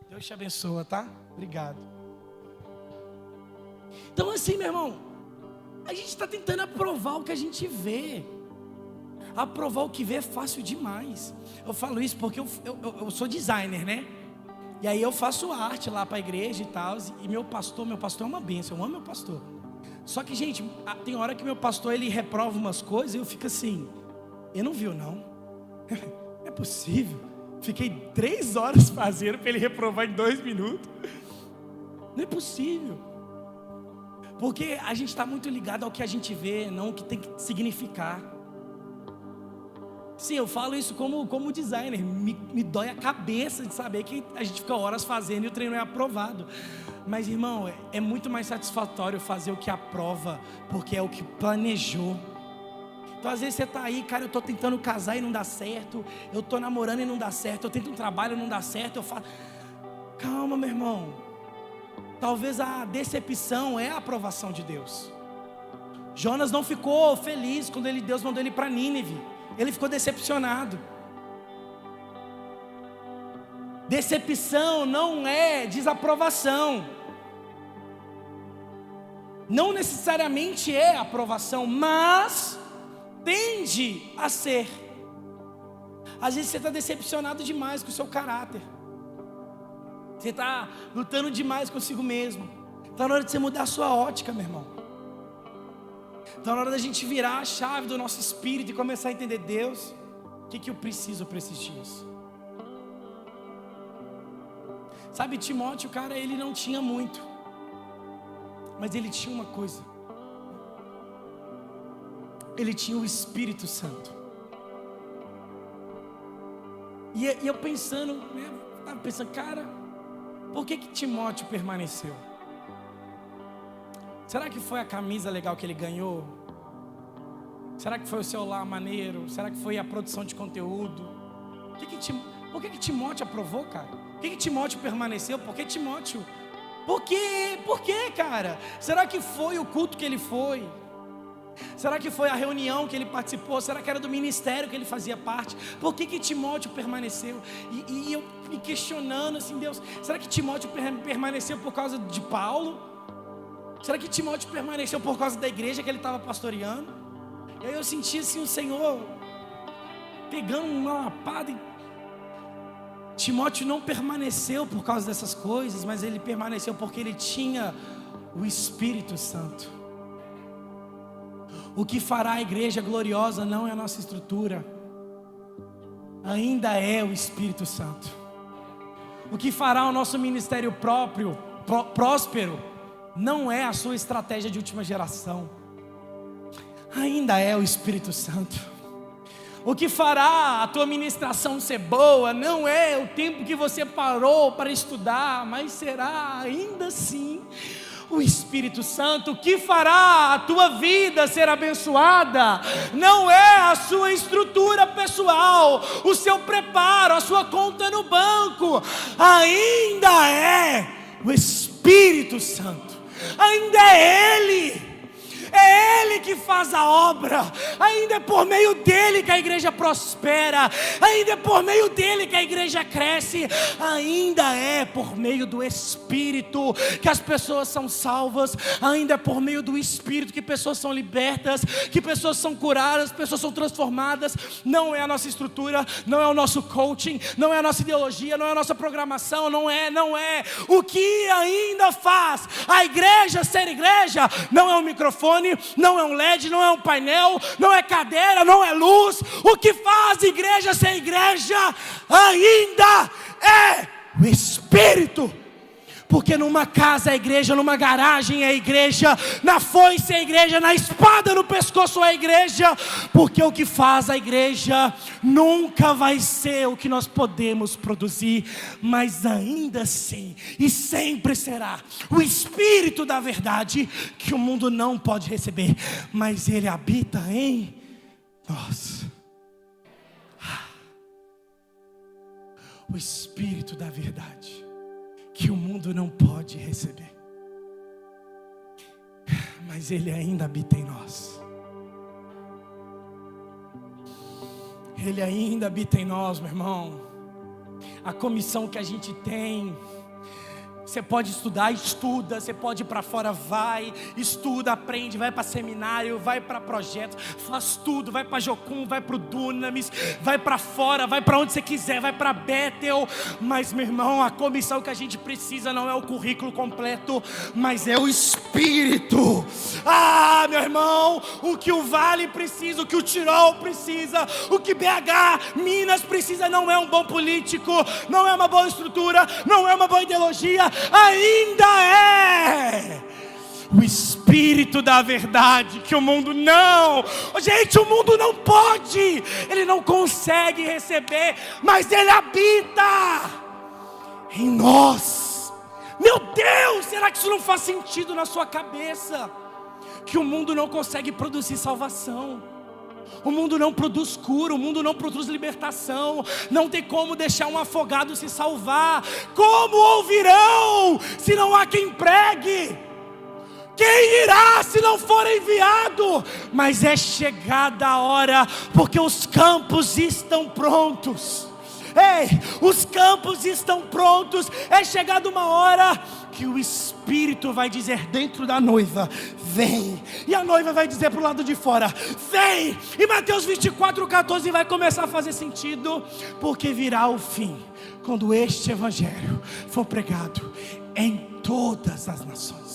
S1: Deus te abençoa, tá? Obrigado. Então assim, meu irmão, a gente está tentando aprovar o que a gente vê. Aprovar o que vê é fácil demais. Eu falo isso porque eu sou designer, né? E aí eu faço arte lá para a igreja e tal. E meu pastor é uma bênção, eu amo meu pastor. Só que, gente, tem hora que meu pastor, ele reprova umas coisas e eu fico assim, ele não viu não? Não é possível. Fiquei 3 horas fazendo para ele reprovar em 2 minutos. Não é possível. Porque a gente está muito ligado ao que a gente vê, não o que tem que significar. Sim, eu falo isso como designer. Me dói a cabeça de saber que a gente fica horas fazendo e o treino é aprovado. Mas, irmão, é muito mais satisfatório fazer o que aprova, porque é o que planejou. Então às vezes você está aí, cara, eu estou tentando casar e não dá certo, eu estou namorando e não dá certo, eu tento um trabalho e não dá certo, eu falo, calma, meu irmão, talvez a decepção é a aprovação de Deus. Jonas não ficou feliz quando Deus mandou ele para Nínive, ele ficou decepcionado. Decepção não é desaprovação, não necessariamente é aprovação, mas tende a ser. Às vezes você está decepcionado demais com o seu caráter, você está lutando demais consigo mesmo. Está na hora de você mudar a sua ótica, meu irmão. Está na hora da gente virar a chave do nosso espírito e começar a entender, Deus, o que eu preciso para esses dias? Sabe, Timóteo, cara, ele não tinha muito, mas ele tinha uma coisa. Ele tinha o Espírito Santo. E eu pensando, né, estava pensando, cara, por que Timóteo permaneceu? Será que foi a camisa legal que ele ganhou? Será que foi o celular maneiro? Será que foi a produção de conteúdo? Por que Timóteo aprovou, cara? Por que Timóteo permaneceu? Por que Timóteo? Por quê, cara? Será que foi o culto que ele foi? Será que foi a reunião que ele participou? Será que era do ministério que ele fazia parte? Por que Timóteo permaneceu? E eu me questionando assim, Deus, será que Timóteo permaneceu por causa de Paulo? Será que Timóteo permaneceu por causa da igreja que ele estava pastoreando? E aí eu senti assim o Senhor pegando uma lapada e... Timóteo não permaneceu por causa dessas coisas, mas ele permaneceu porque ele tinha o Espírito Santo. O que fará a igreja gloriosa não é a nossa estrutura, ainda é o Espírito Santo. O que fará o nosso ministério próspero não é a sua estratégia de última geração, ainda é o Espírito Santo. O que fará a tua ministração ser boa não é o tempo que você parou para estudar, mas será ainda assim o Espírito Santo. O que fará a tua vida ser abençoada não é a sua estrutura pessoal, o seu preparo, a sua conta no banco, ainda é o Espírito Santo, ainda é Ele. É Ele que faz a obra, ainda é por meio dEle que a igreja prospera, ainda é por meio dEle que a igreja cresce, ainda é por meio do Espírito que as pessoas são salvas, ainda é por meio do Espírito que pessoas são libertas, que pessoas são curadas, pessoas são transformadas. Não é a nossa estrutura, não é o nosso coaching, não é a nossa ideologia, não é a nossa programação, não é. O que ainda faz a igreja ser igreja não é um microfone, não é um LED, não é um painel, não é cadeira, não é luz. O que faz a igreja ser igreja ainda é o Espírito. Porque numa casa é igreja, numa garagem é igreja, na foice é igreja, na espada no pescoço é igreja. Porque o que faz a igreja nunca vai ser o que nós podemos produzir, mas ainda assim, e sempre será, o Espírito da verdade, que o mundo não pode receber, mas Ele habita em nós. O Espírito da verdade, que o mundo não pode receber, mas Ele ainda habita em nós. Ele ainda habita em nós, meu irmão. A comissão que a gente tem, você pode estudar, estuda. Você pode ir para fora, vai, estuda, aprende, vai para seminário, vai para projetos, faz tudo, vai para Jocum, vai para o Dunamis, vai para fora, vai para onde você quiser, vai para Bethel. Mas, meu irmão, a comissão que a gente precisa não é o currículo completo, mas é o Espírito. Ah, meu irmão, o que o Vale precisa, o que o Tirol precisa, o que BH, Minas precisa não é um bom político, não é uma boa estrutura, não é uma boa ideologia, ainda é o Espírito da verdade, que o mundo não, gente, o mundo não pode, ele não consegue receber, mas ele habita em nós. Meu Deus, será que isso não faz sentido na sua cabeça? Que o mundo não consegue produzir salvação, o mundo não produz cura, o mundo não produz libertação. Não tem como deixar um afogado se salvar. Como ouvirão se não há quem pregue? Quem irá se não for enviado? Mas é chegada a hora, porque os campos estão prontos. Ei, os campos estão prontos. É chegada uma hora que o Espírito vai dizer dentro da noiva: vem. E a noiva vai dizer para o lado de fora: vem. E Mateus 24:14 vai começar a fazer sentido, porque virá o fim, quando este evangelho for pregado em todas as nações.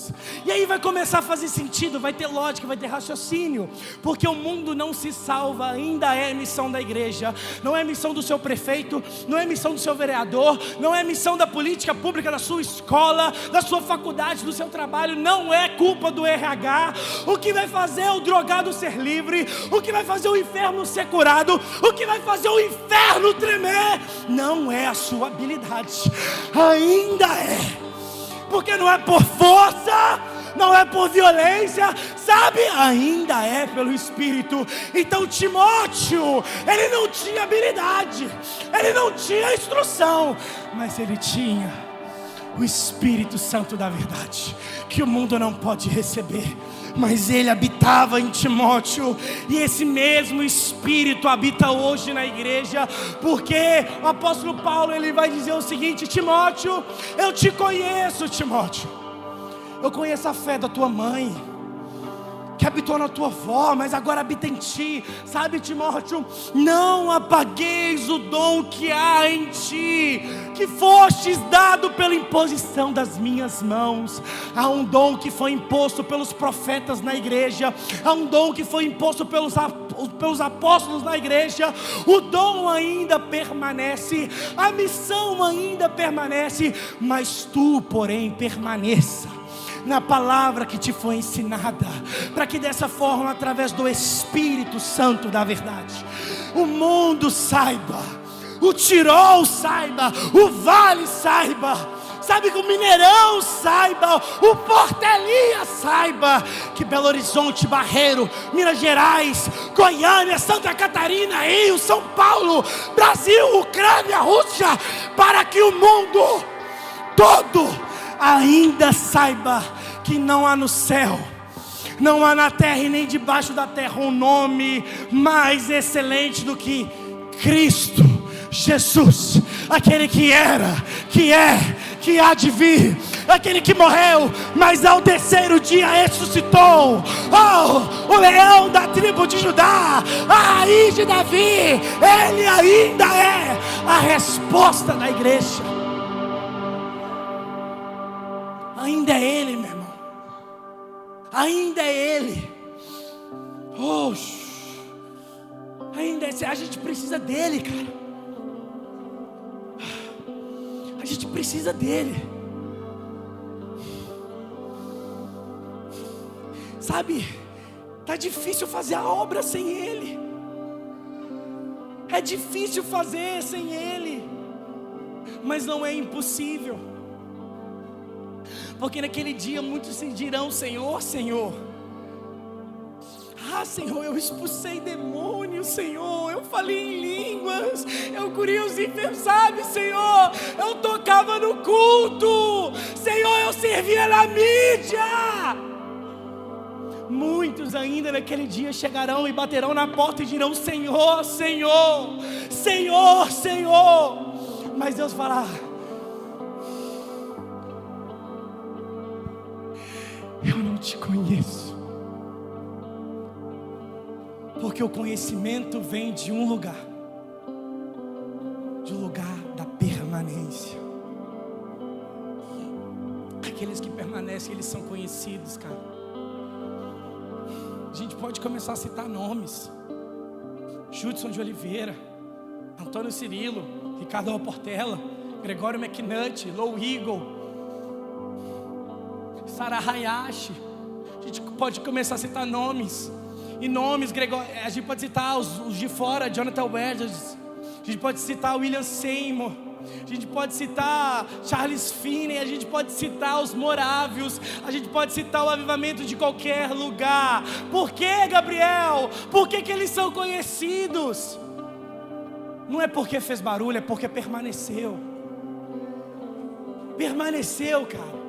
S1: E aí vai começar a fazer sentido, vai ter lógica, vai ter raciocínio. Porque o mundo não se salva, ainda é missão da igreja. Não é missão do seu prefeito, não é missão do seu vereador, não é missão da política pública, da sua escola, da sua faculdade, do seu trabalho. Não é culpa do RH. O que vai fazer o drogado ser livre, o que vai fazer o enfermo ser curado, o que vai fazer o inferno tremer, não é a sua habilidade, ainda é. Porque não é por força, não é por violência, sabe? Ainda é pelo Espírito. Então Timóteo, ele não tinha habilidade, ele não tinha instrução, mas ele tinha o Espírito Santo da verdade, que o mundo não pode receber. Mas ele habitava em Timóteo, e esse mesmo Espírito habita hoje na igreja, porque o apóstolo Paulo, ele vai dizer o seguinte: Timóteo, eu te conheço, Timóteo, Eu conheço a fé da tua mãe, que habitou na tua avó, mas agora habita em ti. Sabe, Timóteo, não apagueis o dom que há em ti, que fostes dado pela imposição das minhas mãos. Há um dom que foi imposto pelos profetas na igreja, há um dom que foi imposto pelos apóstolos na igreja. O dom ainda permanece, a missão ainda permanece, mas tu, porém, permaneça na palavra que te foi ensinada, para que dessa forma, através do Espírito Santo da verdade, o mundo saiba, o Tirol saiba, o Vale saiba, sabe, que o Mineirão saiba, o Portelinha saiba, que Belo Horizonte, Barreiro, Minas Gerais, Goiânia, Santa Catarina, Rio, São Paulo, Brasil, Ucrânia, Rússia, para que o mundo todo ainda saiba que não há no céu, não há na terra e nem debaixo da terra um nome mais excelente do que Cristo Jesus, aquele que era, que é, que há de vir, aquele que morreu, mas ao terceiro dia ressuscitou. Oh, o leão da tribo de Judá, a raiz de Davi, ele ainda é a resposta da igreja. Ainda é Ele, meu irmão. Ainda é Ele. Oh, ainda é. A gente precisa dEle, cara. A gente precisa dEle. Sabe, tá difícil fazer a obra sem Ele. É difícil fazer sem Ele, mas não é impossível. Porque naquele dia muitos se dirão: Senhor, Senhor. Ah, Senhor, eu expulsei demônios, Senhor, eu falei em línguas, eu curei os enfermos, sabe, Senhor, eu tocava no culto, Senhor, eu servia na mídia. Muitos ainda naquele dia chegarão e baterão na porta e dirão: Senhor, Senhor, Senhor, Senhor. Mas Deus falará: eu não te conheço. Porque o conhecimento vem de um lugar da permanência. Aqueles que permanecem, eles são conhecidos, cara. A gente pode começar a citar nomes: Judson de Oliveira, Antônio Cirilo, Ricardo Portela, Gregório McNutt, Low Eagle, Sarah Hayashi. A gente pode começar a citar nomes. E nomes, a gente pode citar os de fora, Jonathan Edwards. A gente pode citar William Seymour. A gente pode citar Charles Finney. A gente pode citar os Morávios. A gente pode citar o avivamento de qualquer lugar. Por que, Gabriel? Por que eles são conhecidos? Não é porque fez barulho, é porque permaneceu. Permaneceu, cara.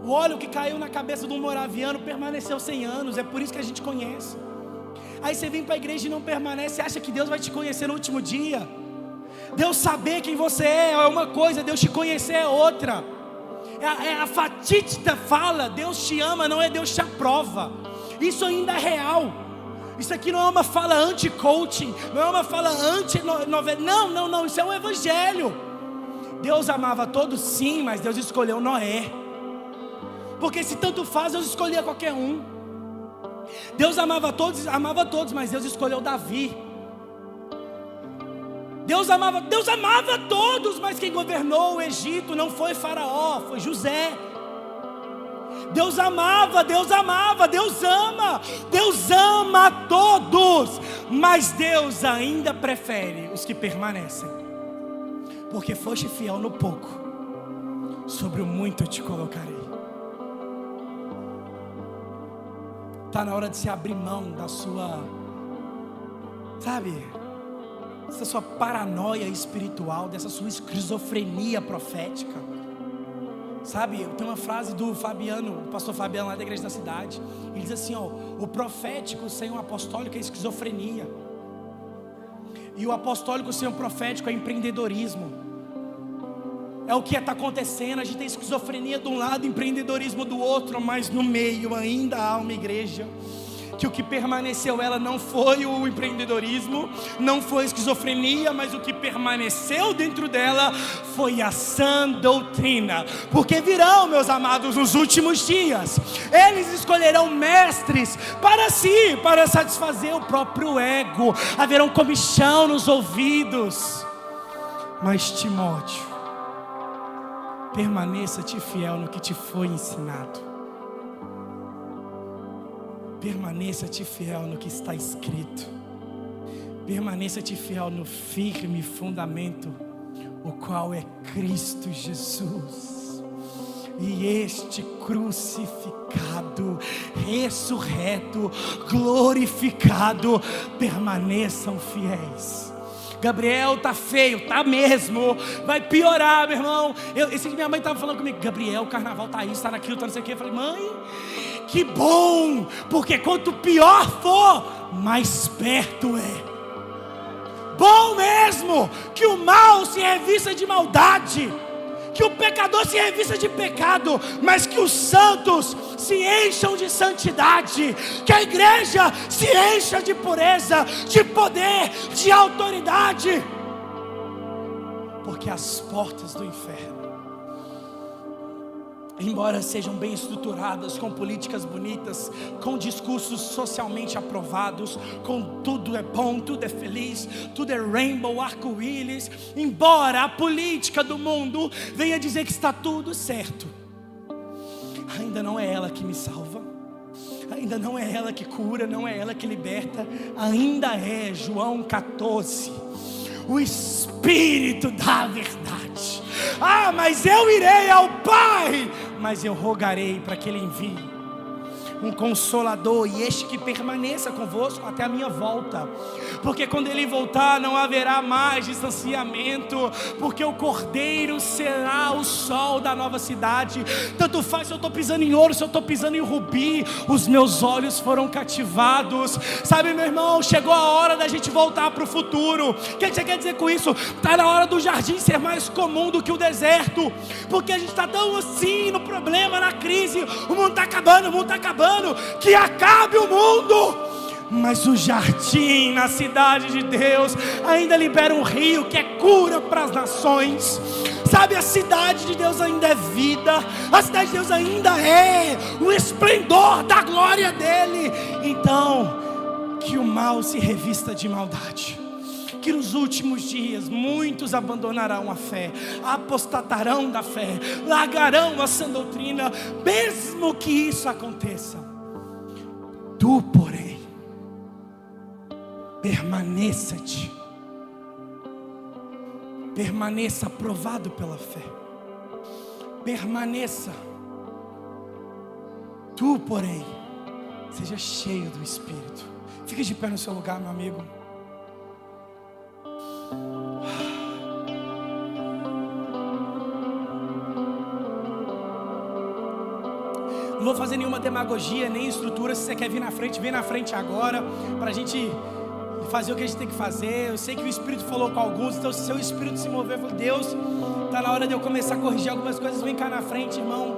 S1: O óleo que caiu na cabeça de um moraviano permaneceu 100 anos, é por isso que a gente conhece. Aí você vem para a igreja e não permanece, acha que Deus vai te conhecer no último dia. Deus saber quem você é uma coisa, Deus te conhecer é outra. A fatídica fala: Deus te ama, não é Deus te aprova. Isso ainda é real. Isso aqui não é uma fala anti-coaching, não é uma fala anti-novela. Não, isso é um evangelho. Deus amava todos, sim, mas Deus escolheu Noé. Porque se tanto faz, Deus escolhia qualquer um. Deus amava todos, mas Deus escolheu Davi. Deus amava todos, mas quem governou o Egito não foi Faraó, foi José. Deus amava, Deus ama a todos, mas Deus ainda prefere os que permanecem. Porque foste fiel no pouco, sobre o muito eu te colocarei. Está na hora de se abrir mão da sua, dessa sua paranoia espiritual, dessa sua esquizofrenia profética. Tem uma frase do pastor Fabiano lá da igreja da cidade. Ele diz assim: o profético sem o apostólico é esquizofrenia, e o apostólico sem o profético é empreendedorismo. É o que está acontecendo. A gente tem esquizofrenia de um lado, empreendedorismo do outro, mas no meio ainda há uma igreja que o que permaneceu ela não foi o empreendedorismo, não foi a esquizofrenia, mas o que permaneceu dentro dela foi a sã doutrina. Porque virão, meus amados, nos últimos dias, eles escolherão mestres para si, para satisfazer o próprio ego. Haverão comichão nos ouvidos. Mas Timóteo, permaneça-te fiel no que te foi ensinado. Permaneça-te fiel no que está escrito. Permaneça-te fiel no firme fundamento, o qual é Cristo Jesus. E este crucificado, ressurreto, glorificado, permaneçam fiéis. Gabriel, tá feio, tá mesmo, vai piorar, meu irmão. Minha mãe estava falando comigo: Gabriel, o carnaval tá isso, tá naquilo, tá não sei o que. Eu falei: mãe, que bom, porque quanto pior for, mais perto é. Bom mesmo que o mal se revista de maldade, que o pecador se revista de pecado, mas que os santos se encham de santidade, que a igreja se encha de pureza, de poder, de autoridade, porque as portas do inferno, embora sejam bem estruturadas, com políticas bonitas, com discursos socialmente aprovados, com tudo é bom, tudo é feliz, tudo é rainbow, arco-íris, embora a política do mundo venha dizer que está tudo certo, ainda não é ela que me salva, ainda não é ela que cura, não é ela que liberta, ainda é João 14, o Espírito da verdade. Ah, mas eu irei ao Pai, mas eu rogarei para que Ele envie um Consolador, e este que permaneça convosco até a minha volta, porque quando Ele voltar não haverá mais distanciamento, porque o Cordeiro será o sol da nova cidade. Tanto faz se eu estou pisando em ouro, se eu estou pisando em rubi, os meus olhos foram cativados. Sabe, meu irmão, chegou a hora da gente voltar para o futuro. O que você quer dizer com isso? Está na hora do jardim ser mais comum do que o deserto, porque a gente está tão assim no problema, na crise, o mundo está acabando, que acabe o mundo, mas o jardim na cidade de Deus ainda libera um rio que é cura para as nações. Sabe, a cidade de Deus ainda é vida, a cidade de Deus ainda é o esplendor da glória dele. Então, que o mal se revista de maldade, que nos últimos dias muitos abandonarão a fé, apostatarão da fé, largarão a sã doutrina. Mesmo que isso aconteça, tu, porém, permaneça aprovado pela fé, permaneça. Tu, porém, seja cheio do Espírito. Fique de pé no seu lugar, meu amigo. Não vou fazer nenhuma demagogia, nem estrutura. Se você quer vir na frente, vem na frente agora, para a gente fazer o que a gente tem que fazer. Eu sei que o Espírito falou com alguns, então se seu Espírito se mover, Deus, está na hora de eu começar a corrigir algumas coisas. Vem cá na frente, irmão.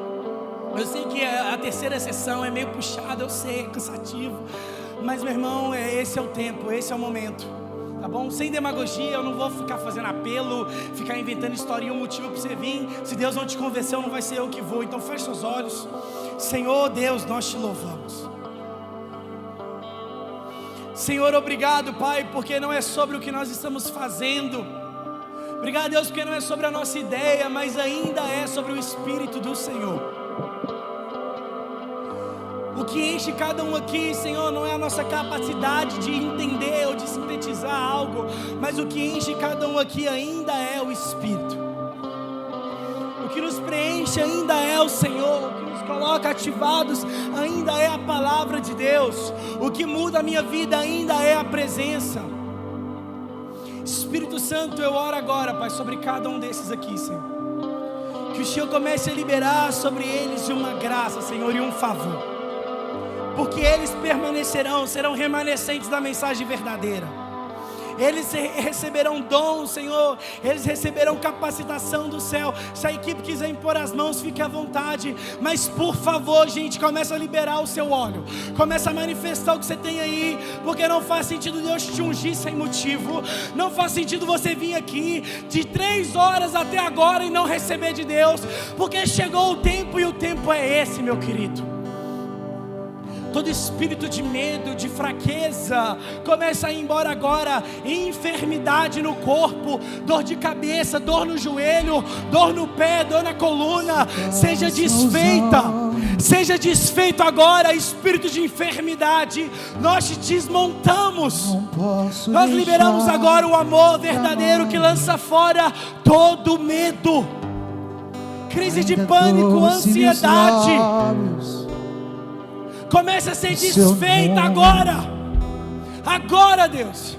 S1: Eu sei que a terceira sessão é meio puxada, eu sei, é cansativo, mas, meu irmão, esse é o tempo, esse é o momento, tá bom? Sem demagogia, eu não vou ficar fazendo apelo, ficar inventando historinha, um motivo para você vir. Se Deus não te convenceu, não vai ser eu que vou. Então feche seus olhos. Senhor Deus, nós te louvamos. Senhor, obrigado, Pai, porque não é sobre o que nós estamos fazendo. Obrigado, Deus, porque não é sobre a nossa ideia, mas ainda é sobre o Espírito do Senhor. O que enche cada um aqui, Senhor, não é a nossa capacidade de entender ou de sintetizar algo, mas o que enche cada um aqui ainda é o Espírito. O que nos preenche ainda é o Senhor. O que nos coloca ativados ainda é a palavra de Deus. O que muda a minha vida ainda é a presença. Espírito Santo, eu oro agora, Pai, sobre cada um desses aqui, Senhor. Que o Senhor comece a liberar sobre eles uma graça, Senhor, e um favor. Porque eles permanecerão, serão remanescentes da mensagem verdadeira. eles receberão dom, Senhor, eles receberão capacitação do céu. Se a equipe quiser impor as mãos, fique à vontade, mas por favor, gente, começa a liberar o seu óleo, começa a manifestar o que você tem aí, porque não faz sentido Deus te ungir sem motivo, não faz sentido você vir aqui de 3 horas até agora e não receber de Deus, porque chegou o tempo e o tempo é esse, meu querido. Todo espírito de medo, de fraqueza, começa a ir embora agora. Enfermidade no corpo, dor de cabeça, dor no joelho, dor no pé, dor na coluna, seja desfeita. Seja desfeito agora, espírito de enfermidade. Nós te desmontamos. Nós liberamos agora o amor verdadeiro que lança fora todo medo, crise de pânico, ansiedade. Comece a ser desfeita agora. Agora, Deus.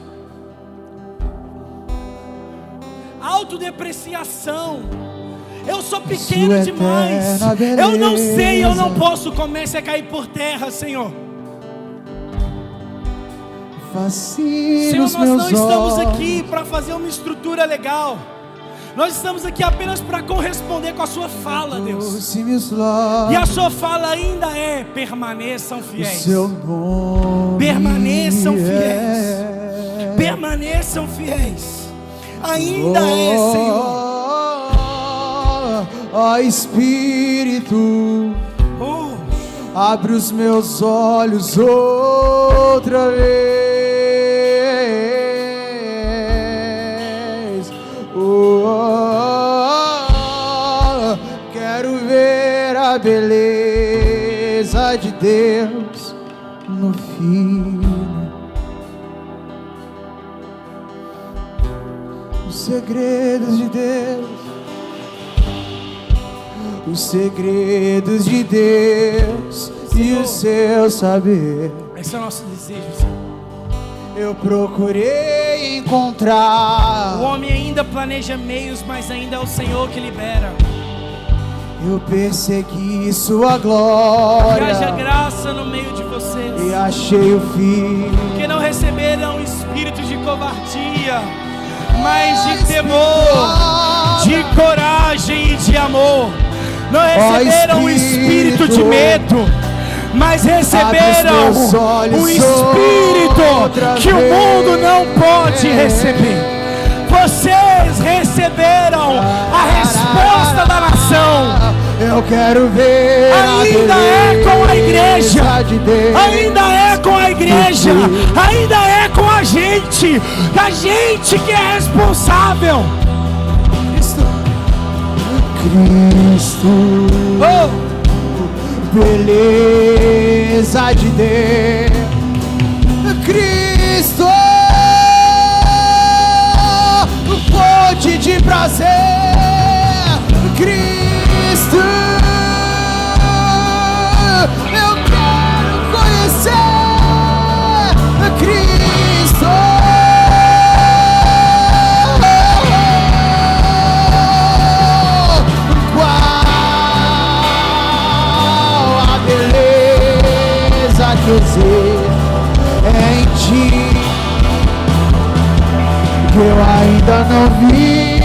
S1: Autodepreciação. Eu sou pequeno demais. Eu não sei, eu não posso. Comece a cair por terra, Senhor. Senhor, nós não estamos aqui para fazer uma estrutura legal. Nós estamos aqui apenas para corresponder com a sua fala, Deus. E a sua fala ainda é: permaneçam fiéis. Permaneçam fiéis. Permaneçam fiéis. Ainda é, Senhor.
S2: Ó Espírito, abre os meus olhos outra vez. Quero ver a beleza de Deus no Filho, os segredos de Deus, os segredos de Deus, Senhor, e o seu saber.
S1: Esse é o nosso desejo, Senhor.
S2: Eu procurei encontrar.
S1: O homem ainda planeja meios, mas ainda é o Senhor que libera.
S2: Eu persegui sua glória.
S1: Que haja graça no meio de vocês.
S2: E achei o fim.
S1: Que não receberam espírito de covardia, mas de temor, de coragem e de amor. Não receberam o espírito de medo, mas receberam o espírito que o mundo não pode receber. Vocês receberam a resposta da nação.
S2: Eu quero ver.
S1: Ainda é com a igreja. Ainda é com a igreja. Ainda é com a gente. A gente que é responsável.
S2: Cristo, oh, beleza de Deus, Cristo, fonte de prazer, Cristo, eu quero conhecer, Cristo. Em ti que eu ainda não vi.